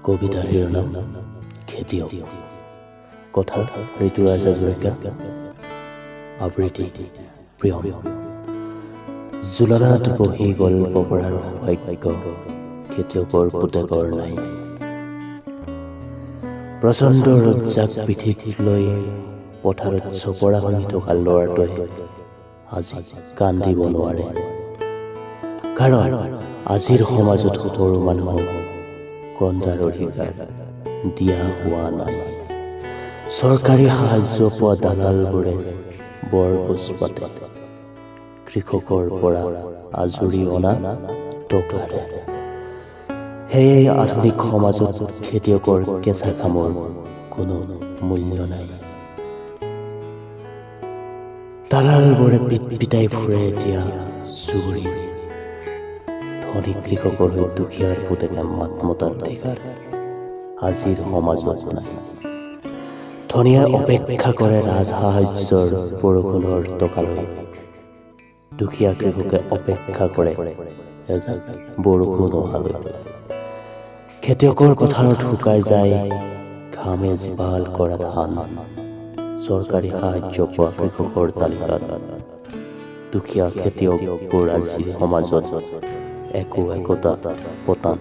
কবিতাৰ শিৰোনাম খেতিয়ক। কথা ঋতুৰাজ হাজৰিকা। আবৃত্তি প্ৰিয়ম। জুলনাত বহি গল্প পঢ়াৰ সৌভাগ্য খেতিয়কৰ পুতেকৰ নাই। প্ৰচণ্ড ৰজ্জাক পিঠিত লৈ পথাৰত চপৰা ভাঙি থকা ল'ৰাটোৱে আজি কান্দিব নোৱাৰে। কাৰণ আজিৰ সমাজত সৰু মানুহক কন্দাৰ অধিকাৰ দিয়া হোৱা নাই। চৰকাৰী সাহায্য পোৱা দালালবোৰে বৰপোচ পাতে কৃষকৰ পৰা আজৰি অনা টকাৰে। সেয়ে আধুনিক সমাজত খেতিয়কৰ কেঁচা কামৰ কোনো মূল্য নাই। দালালবোৰে পিটাই ফুৰে এতিয়া চুৰি। ধনী কৃষকৰ হৈ দুখীয়াৰ পুতেকে মাত মতাৰ অধিকাৰ আজিৰ সমাজত নাই। ধনীয়ে অপেক্ষা কৰে ৰাজসাহায্যৰ বৰষুণৰ টকালৈ, দুখীয়া কৃষকে অপেক্ষা কৰে এজাক বৰষুণ অহালৈ। খেতিয়কৰ পথাৰত শুকাই যায় ঘামে জীপাল কৰা ধান। চৰকাৰী সাহায্য পোৱা কৃষকৰ তালিকাত দুখীয়া খেতিয়কবোৰ আজিৰ সমাজত একো একোটা পতা